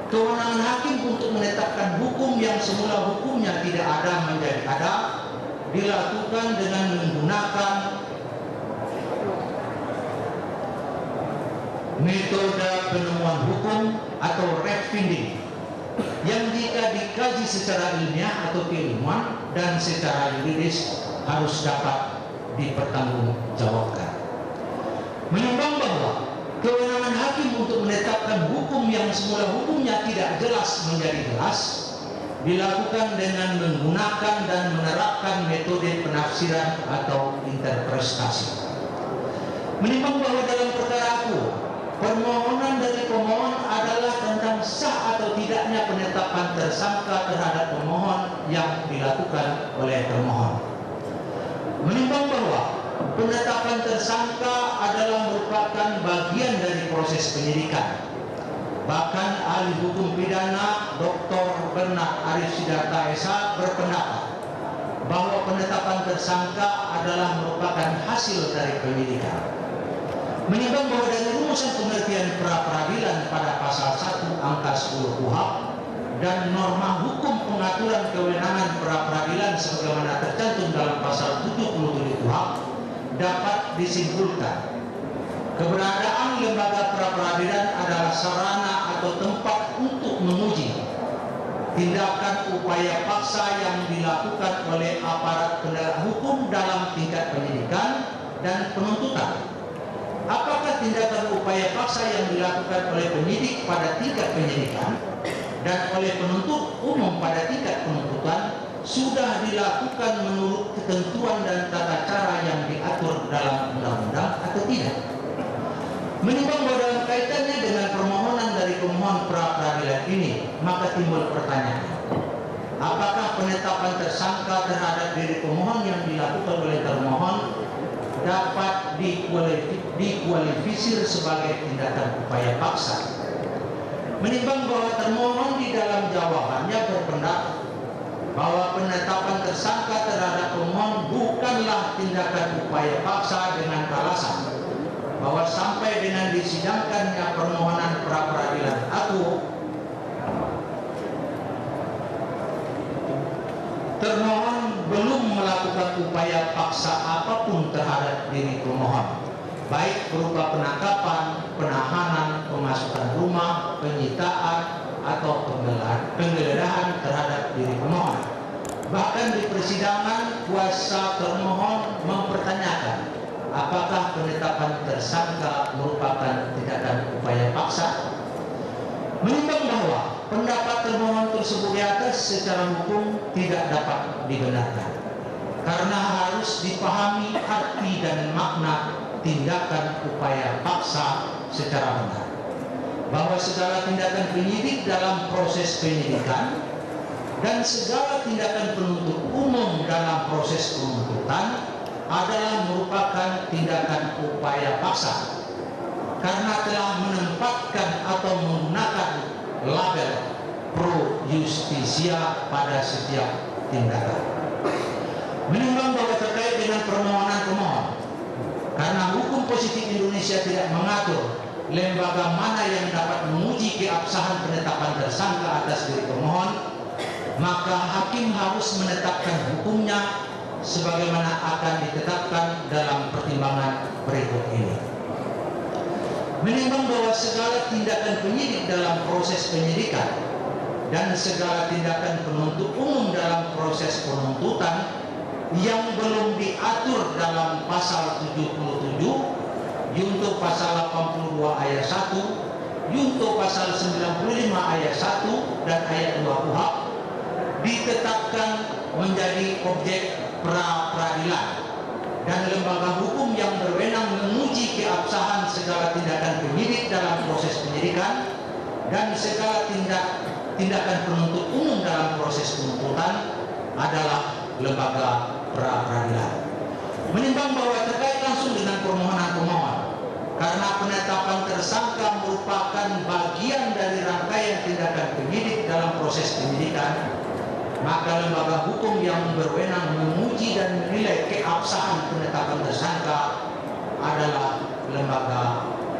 kewenangan hakim untuk menetapkan hukum yang semula hukumnya tidak ada menjadi ada dilakukan dengan menggunakan metode penemuan hukum atau fact-finding yang jika dikaji secara ilmiah atau keilmuan dan secara yuridis harus dapat dipertanggungjawabkan. Menimbang bahwa kewenangan hakim untuk menetapkan hukum yang semula hukumnya tidak jelas menjadi jelas dilakukan dengan menggunakan dan menerapkan metode penafsiran atau interpretasi. Menimbang bahwa dalam perkara aku permohonan dari pemohon adalah tentang sah atau tidaknya penetapan tersangka terhadap pemohon yang dilakukan oleh termohon. Menimbang bahwa penetapan tersangka adalah merupakan bagian dari proses penyidikan. Bahkan ahli hukum pidana Dr. Bernard Arif Sidarta SH berpendapat bahwa penetapan tersangka adalah merupakan hasil dari penyidikan. Menimbang bahwa dari rumusan pengertian pra-peradilan pada pasal 1 angka 10 KUHP dan norma hukum pengaturan kewenangan pra-peradilan sebagaimana tercantum dalam pasal 77 KUHP dapat disimpulkan keberadaan lembaga pra-peradilan adalah sarana atau tempat untuk menguji tindakan upaya paksa yang dilakukan oleh aparat penegak hukum dalam tingkat penyidikan dan penuntutan. Apakah tindakan upaya paksa yang dilakukan oleh penyidik pada tingkat penyidikan dan oleh penuntut umum pada tingkat penuntutan sudah dilakukan menurut ketentuan dan tata cara yang diatur dalam undang-undang atau tidak? Menimbang bahwa dalam kaitannya dengan permohonan dari pemohon pra-peradilan ini, maka timbul pertanyaan, apakah penetapan tersangka terhadap diri pemohon yang dilakukan oleh termohon dapat dikualifisir sebagai tindakan upaya paksa? Menimbang bahwa termohon di dalam jawabannya berpendapat bahwa penetapan tersangka terhadap pemohon bukanlah tindakan upaya paksa dengan alasan bahwa sampai dengan disidangkannya permohonan pra-peradilan aku, termohon belum melakukan upaya paksa apapun terhadap diri pemohon, baik berupa penangkapan, penahanan, pemasukan rumah, penyitaan, atau penggeledahan terhadap diri pemohon. Bahkan di persidangan, kuasa termohon mempertanyakan apakah penetapan tersangka merupakan tindakan upaya paksa. Menimbang bahwa pendapat termohon tersebut di atas secara hukum tidak dapat dibenarkan karena harus dipahami arti dan makna tindakan upaya paksa secara benar, bahwa segala tindakan penyidik dalam proses penyidikan dan segala tindakan penuntut umum dalam proses penuntutan adalah merupakan tindakan upaya paksa karena telah menempatkan atau menggunakan label pro justisia pada setiap tindakan. Menimbang bahwa terkait dengan permohonan pemohon, karena hukum positif Indonesia tidak mengatur lembaga mana yang dapat menguji keabsahan penetapan tersangka atas diri pemohon, maka hakim harus menetapkan hukumnya sebagaimana akan ditetapkan dalam pertimbangan berikut ini. Menimbang bahwa segala tindakan penyidik dalam proses penyidikan dan segala tindakan penuntut umum dalam proses penuntutan yang belum diatur dalam pasal 77 junto pasal 82 ayat 1, junto pasal 95 ayat 1 dan ayat 2 KUHP ditetapkan menjadi objek pra-peradilan dan lembaga hukum yang berwenang menguji keabsahan segala tindakan penyidik dalam proses penyidikan dan segala tindakan penuntut umum dalam proses penuntutan adalah lembaga pra-peradilan. Menimbang bahwa terkait langsung dengan permohonan pemohon, karena penetapan tersangka merupakan bagian dari rangkaian tindakan penyidik dalam proses penyidikan, maka lembaga hukum yang berwenang menguji dan menilai keabsahan penetapan tersangka adalah lembaga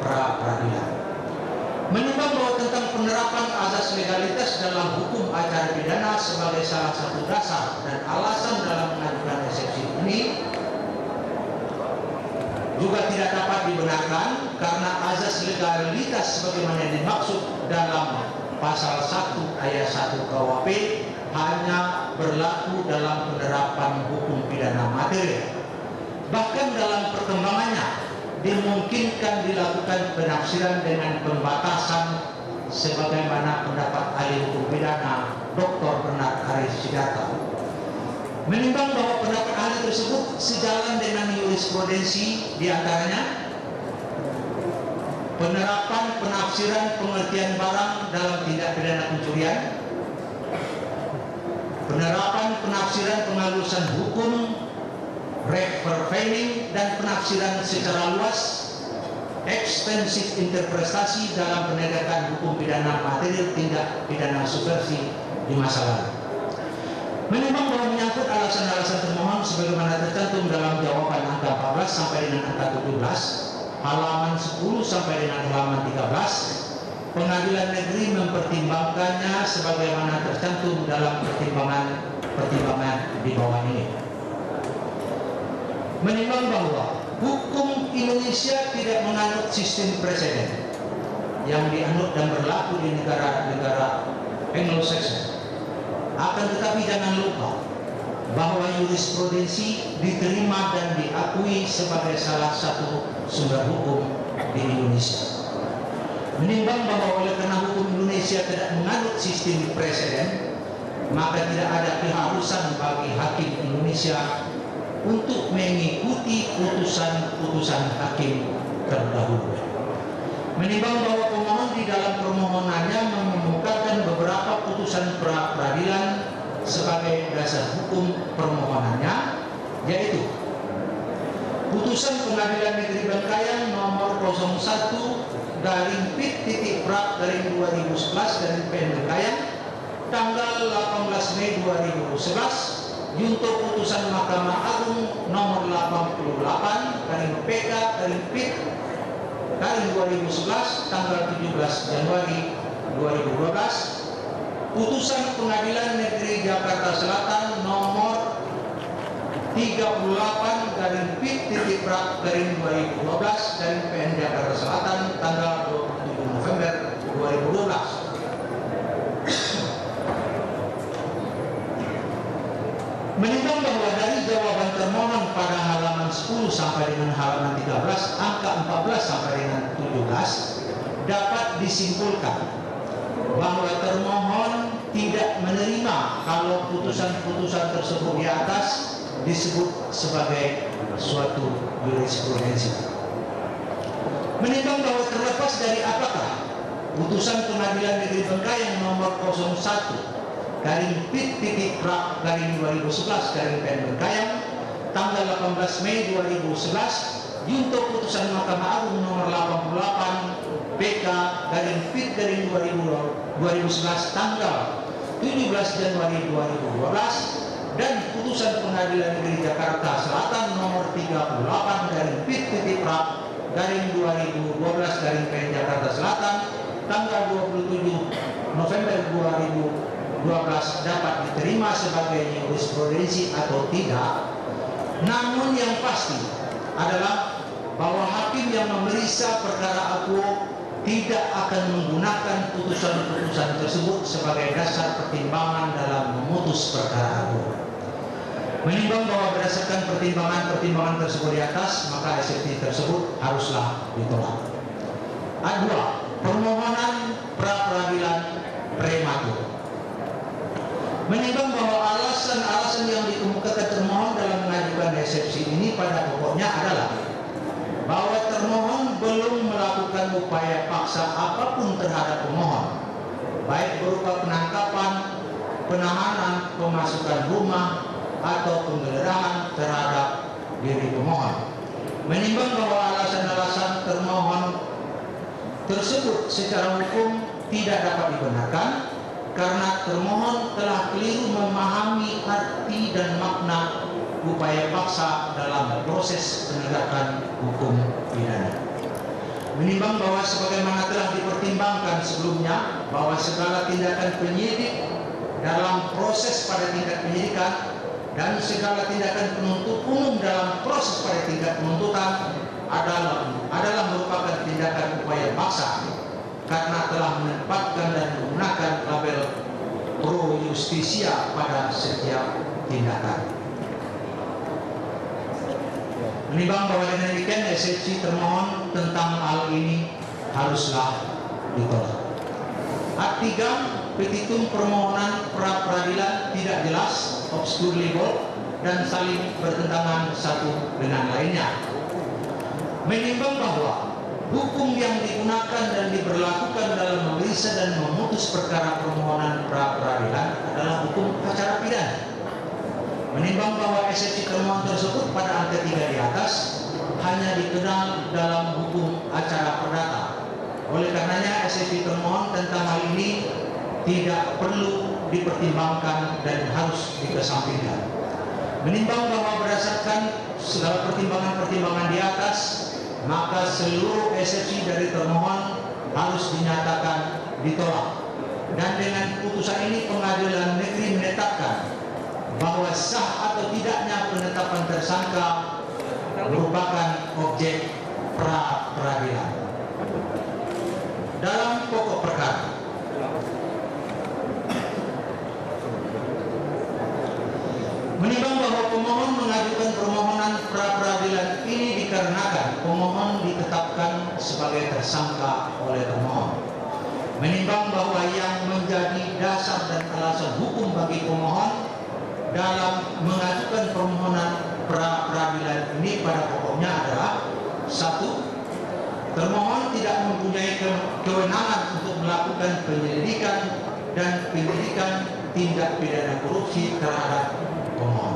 pra-peradilan. Menimbang bahwa tentang penerapan azas sebagai salah satu dasar dan alasan dalam mengajukan eksepsi ini juga tidak dapat dibenarkan karena azas legalitas sebagaimana yang dimaksud dalam pasal 1 ayat 1 KUHP hanya berlaku dalam penerapan hukum pidana material. Bahkan dalam perkembangannya dimungkinkan dilakukan penafsiran dengan pembatasan sebagaimana pendapat ahli hukum pidana Dr. Bernard Aris Sidarta. Menimbang bahwa pendapat ahli tersebut sejalan dengan jurisprudensi, diantaranya penerapan penafsiran pengertian barang dalam tindak pidana pencurian, penerapan penafsiran penghalusan hukum, reperfailing dan penafsiran secara luas, ekstensif interpretasi dalam penegakan hukum pidana material tindak pidana subversi di masa lalu. Menimbang bahwa menyangkut alasan-alasan termohon sebagaimana tercantum dalam jawaban angka 14 sampai dengan angka 17, halaman 10 sampai dengan halaman 13, Pengadilan Negeri mempertimbangkannya sebagaimana tercantum dalam pertimbangan di bawah ini. Menimbang bahwa hukum Indonesia tidak menganut sistem preseden yang dianut dan berlaku di negara-negara Anglo-Saxon. Akan tetapi jangan lupa bahwa jurisprudensi diterima dan diakui sebagai salah satu sumber hukum di Indonesia. Menimbang bahwa oleh karena hukum Indonesia tidak menganut sistem preseden, maka tidak ada keharusan bagi hakim Indonesia untuk mengikuti putusan-putusan hakim terdahulu. Menimbang bahwa pemohon di dalam permohonannya mengemukakan beberapa putusan pra-peradilan sebagai dasar hukum permohonannya, yaitu putusan Pengadilan Negeri Bangkayan nomor 01/PIT.PRAK/2011 Bangkayan tanggal 18 Mei 2011, junto putusan Mahkamah Agung nomor 88/PK/PIT/2011 tanggal 17 Januari 2012, putusan Pengadilan Negeri Jakarta Selatan nomor 38/PIT.PRAK/2012 dari PN Jakarta Selatan tanggal 27 November 2012. Menimbang bahwa dari jawaban termohon pada halaman 10 sampai dengan halaman 13, angka 14 sampai dengan 17, dapat disimpulkan bahwa termohon tidak menerima kalau putusan-putusan tersebut di atas disebut sebagai suatu jurisprudensi. Menimbang bahwa terlepas dari apakah putusan Pengadilan Negeri Bangkayan nomor 01/PIT.PRAK/2011 PN Bangkayan tanggal 18 Mei 2011, junto putusan Mahkamah Agung nomor 88/PK/PIT/2011 tanggal 17 Januari 2012, dan putusan Pengadilan Negeri Jakarta Selatan nomor 38/PIT.PRAK/2012 PN Jakarta Selatan tanggal 27 November 2012 dapat diterima sebagai jurisprudensi atau tidak. Namun yang pasti adalah bahwa hakim yang memeriksa perkara akuo tidak akan menggunakan putusan-putusan tersebut sebagai dasar pertimbangan dalam memutus perkara akuo. Menimbang bahwa berdasarkan pertimbangan tersebut di atas, maka eksepsi tersebut haruslah ditolak. A2. Permohonan pra-peradilan prematur. Menimbang bahwa alasan-alasan yang dikemukakan termohon dalam mengajukan eksepsi ini pada pokoknya adalah bahwa termohon belum melakukan upaya paksa apapun terhadap pemohon, baik berupa penangkapan, penahanan, pemasukan rumah, atau penggeledahan terhadap diri pemohon. Menimbang bahwa alasan-alasan termohon tersebut secara hukum tidak dapat dibenarkan karena termohon telah keliru memahami arti dan makna upaya paksa dalam proses penegakan hukum pidana. Menimbang bahwa sebagaimana telah dipertimbangkan sebelumnya bahwa segala tindakan penyidik dalam proses pada tingkat penyidikan dan segala tindakan penuntut umum dalam proses pada tingkat penuntutan adalah merupakan tindakan upaya paksa karena telah menempatkan dan menggunakan label pro justisia pada setiap tindakan. Menimbang bahwa dengan demikian eksepsi termohon tentang hal ini haruslah ditolak. Art. 3, petitum permohonan pra peradilan tidak jelas, obscurely bold, dan saling bertentangan satu dengan lainnya. Menimbang bahwa hukum yang digunakan dan diberlakukan dalam memeriksa dan memutus perkara permohonan pra peradilan adalah hukum acara pidana. Menimbang bahwa eksepsi termohon tersebut pada angka 3 di atas hanya dikenal dalam hukum acara perdata. Oleh karenanya eksepsi termohon tentang hal ini tidak perlu dipertimbangkan dan harus dikesampingkan. Menimbang bahwa berdasarkan segala pertimbangan-pertimbangan di atas, maka seluruh eksepsi dari termohon harus dinyatakan ditolak. Dan dengan putusan ini pengadilan negeri menetapkan bahwa sah atau tidaknya penetapan tersangka merupakan objek pra peradilan. Dalam pokok perkara, menimbang bahwa pemohon mengajukan permohonan pra peradilan ini dikarenakan pemohon ditetapkan sebagai tersangka oleh termohon. Menimbang bahwa yang menjadi dasar dan alasan hukum bagi pemohon dalam mengajukan permohonan pra peradilan ini pada pokoknya adalah: 1. Termohon tidak mempunyai kewenangan untuk melakukan penyelidikan dan penyidikan tindak pidana korupsi terhadap pemohon.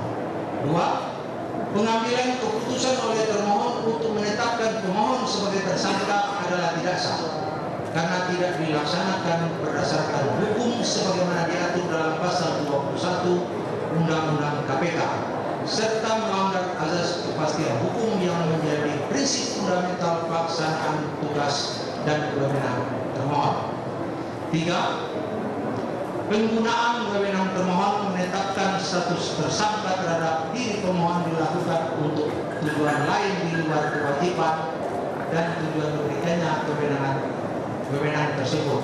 2. Pengambilan keputusan oleh termohon untuk menetapkan pemohon sebagai tersangka adalah tidak sah karena tidak dilaksanakan berdasarkan hukum sebagaimana diatur dalam pasal 21 Undang-Undang KPK serta melanggar azas kepastian hukum yang menjadi prinsip fundamental pelaksanaan tugas dan kewenangan termohon. 3. Penggunaan wewenang termohon menetapkan status tersangka terhadap diri pemohon dilakukan untuk tujuan lain di luar kewajiban dan tujuan memberikannya wewenang tersebut.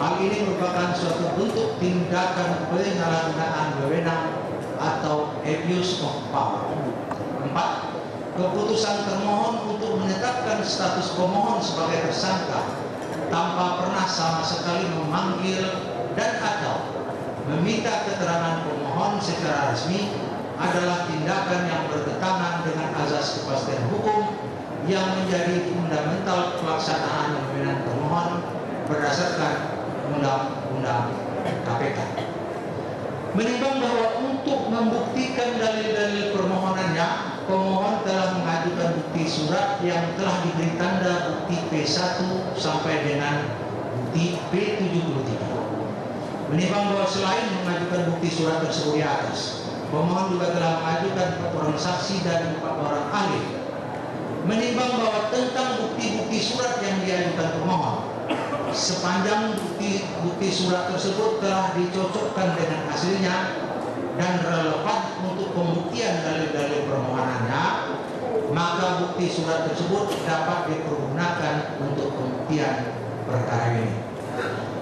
Hal ini merupakan suatu bentuk tindakan penyalahgunaan wewenang atau abuse of power. 4. Keputusan termohon untuk menetapkan status pemohon sebagai tersangka tanpa pernah sama sekali memanggil dan atau meminta keterangan pemohon secara resmi adalah tindakan yang bertentangan dengan azas kepastian hukum yang menjadi fundamental pelaksanaan wewenang termohon berdasarkan Undang-Undang KPK. Menimbang bahwa untuk membuktikan dalil-dalil permohonannya, pemohon telah mengajukan bukti surat yang telah diberi tanda bukti P1 sampai dengan bukti P73. Menimbang bahwa selain mengajukan bukti surat tersebut di atas, pemohon juga telah mengajukan 4 orang saksi dan 4 orang ahli. Menimbang bahwa tentang bukti-bukti surat yang diajukan pemohon, sepanjang bukti surat tersebut telah dicocokkan dengan hasilnya dan relevan untuk pembuktian dalil-dalil permohonannya, maka bukti surat tersebut dapat dipergunakan untuk pembuktian perkara ini.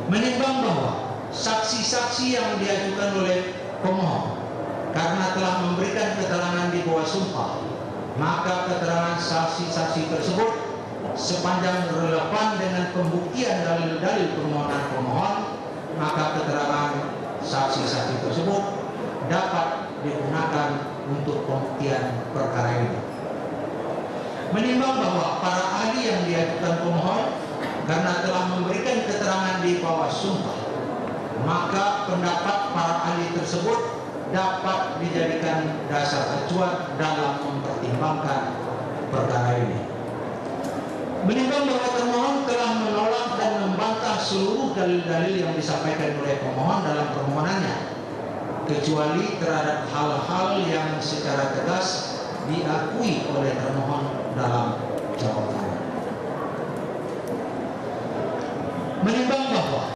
Menimbang bahwa saksi-saksi yang diajukan oleh pemohon karena telah memberikan keterangan di bawah sumpah, maka keterangan saksi-saksi tersebut sepanjang relevan dengan pembuktian dalil-dalil permohonan pemohon, maka keterangan saksi-saksi tersebut dapat digunakan untuk pembuktian perkara ini. Menimbang bahwa para ahli yang diajukan pemohon karena telah memberikan keterangan di bawah sumpah, maka pendapat para ahli tersebut dapat dijadikan dasar acuan dalam mempertimbangkan perkara ini. Menimbang bahwa termohon telah menolak dan membantah seluruh dalil-dalil yang disampaikan oleh pemohon dalam permohonannya, kecuali terhadap hal-hal yang secara tegas diakui oleh termohon dalam jawabannya. Menimbang bahwa